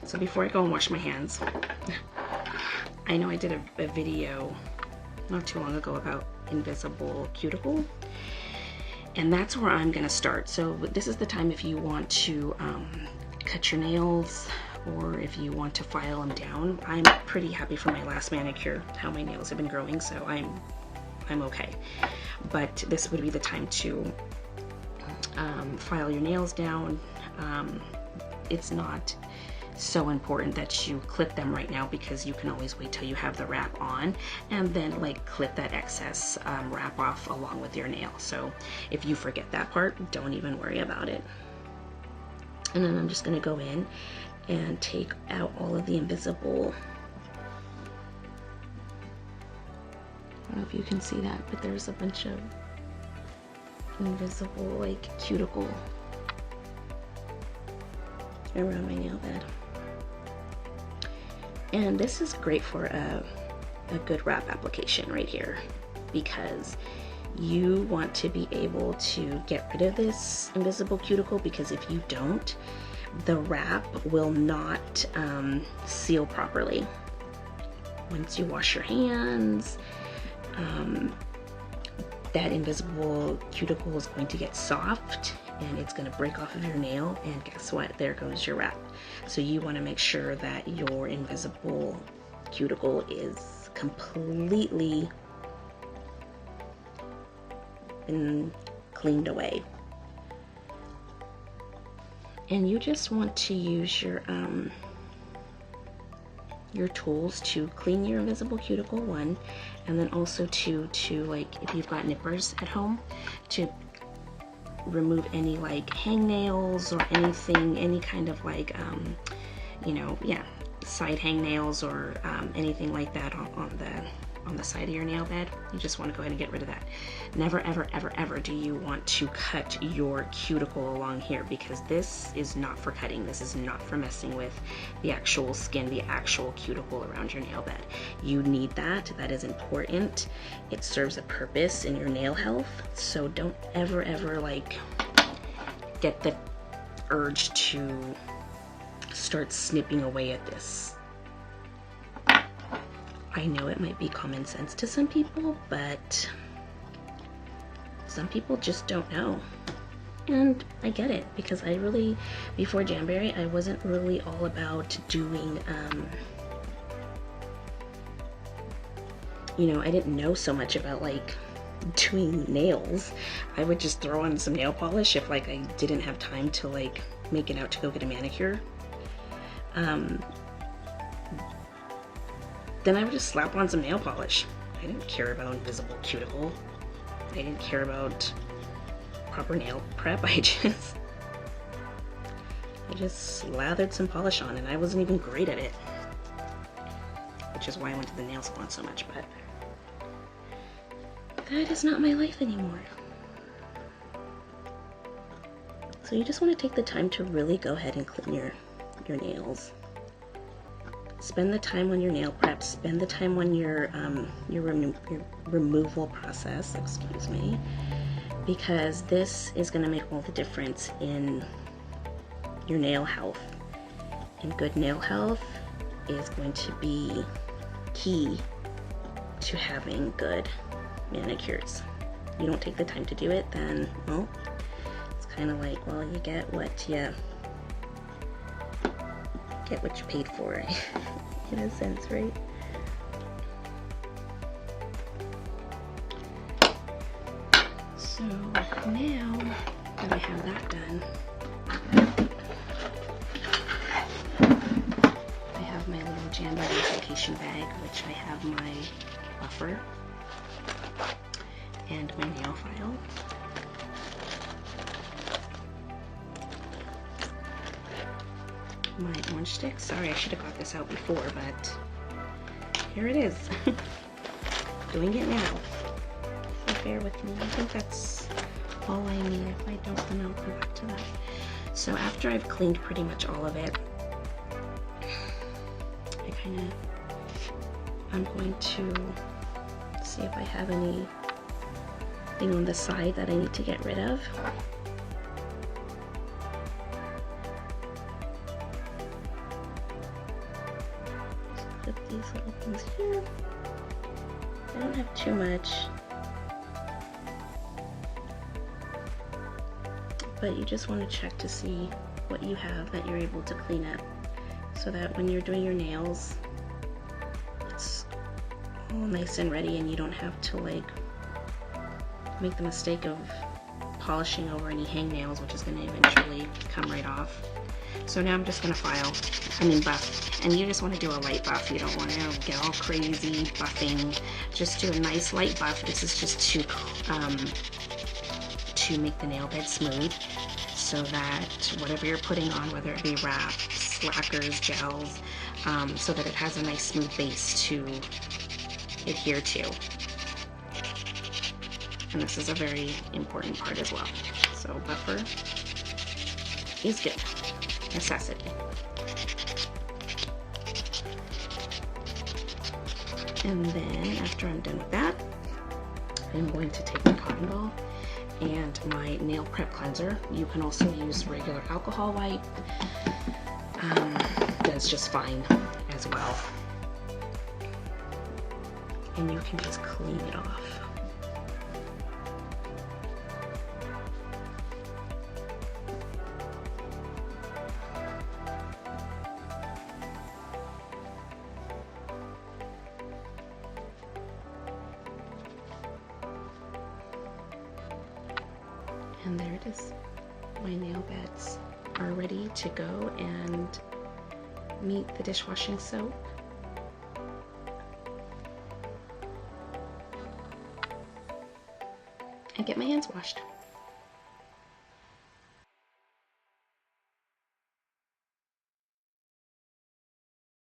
So before I go and wash my hands, I know I did a video not too long ago about invisible cuticle, and that's where I'm gonna start. So this is the time if you want to cut your nails, or if you want to file them down. I'm pretty happy for my last manicure, how my nails have been growing, so I'm okay. But this would be the time to file your nails down. It's not so important that you clip them right now, because you can always wait till you have the wrap on and then like clip that excess wrap off along with your nail. So if you forget that part, don't even worry about it. And then I'm just going to go in and take out all of the invisible, I don't know if you can see that, but there's a bunch of invisible like cuticle around my nail bed. And this is great for a good wrap application right here, because you want to be able to get rid of this invisible cuticle, because if you don't, the wrap will not seal properly. Once you wash your hands, that invisible cuticle is going to get soft and it's going to break off of your nail, and guess what? There goes your wrap. So you want to make sure that your invisible cuticle is completely been cleaned away. And you just want to use your tools to clean your invisible cuticle, one, and then also to like, if you've got nippers at home, to remove any like hangnails or anything, any kind of like you know, yeah, side hangnails or anything like that on the side of your nail bed. You just want to go ahead and get rid of that. Never ever ever ever do you want to cut your cuticle along here, because this is not for cutting. This is not for messing with the actual skin, the actual cuticle around your nail bed. You need that. That is important. It serves a purpose in your nail health. So don't ever ever like get the urge to start snipping away at this. I know it might be common sense to some people, but some people just don't know. And I get it, because I really, before Jamberry, I wasn't really all about doing, you know, I didn't know so much about like doing nails. I would just throw on some nail polish if like I didn't have time to like make it out to go get a manicure. Then I would just slap on some nail polish. I didn't care about invisible cuticle. I didn't care about proper nail prep. I just slathered some polish on, and I wasn't even great at it. Which is why I went to the nail salon so much, but that is not my life anymore. So you just want to take the time to really go ahead and clean your nails. Spend the time on your nail prep, spend the time on your removal process, excuse me, because this is going to make all the difference in your nail health. And good nail health is going to be key to having good manicures. You don't take the time to do it, then, well, it's kind of like, well, you get what you paid for, in a sense, right? So now that I have that done, I have my little Jamberry application bag, which I have my buffer and my nail file. My orange stick. Sorry, I should have got this out before, but here it is. Doing it now. So bear with me. I think that's all I need. If I don't, then I'll come back to that. So after I've cleaned pretty much all of it, I'm going to see if I have anything on the side that I need to get rid of. put these little things here. I don't have too much, but you just want to check to see what you have that you're able to clean up, so that when you're doing your nails, it's all nice and ready and you don't have to like make the mistake of polishing over any hangnails, which is going to eventually come right off. So now I'm just going to buff, and you just want to do a light buff. You don't want to get all crazy buffing. Just do a nice light buff. This is just to make the nail bed smooth, so that whatever you're putting on, whether it be wraps, lacquers, gels, so that it has a nice smooth base to adhere to. And this is a very important part as well. So buffer is good. Necessity. And then after I'm done with that, I'm going to take the cotton ball and my nail prep cleanser. You can also use regular alcohol wipe. That's just fine as well. And you can just clean it off. And there it is. My nail beds are ready to go and meet the dishwashing soap. And get my hands washed.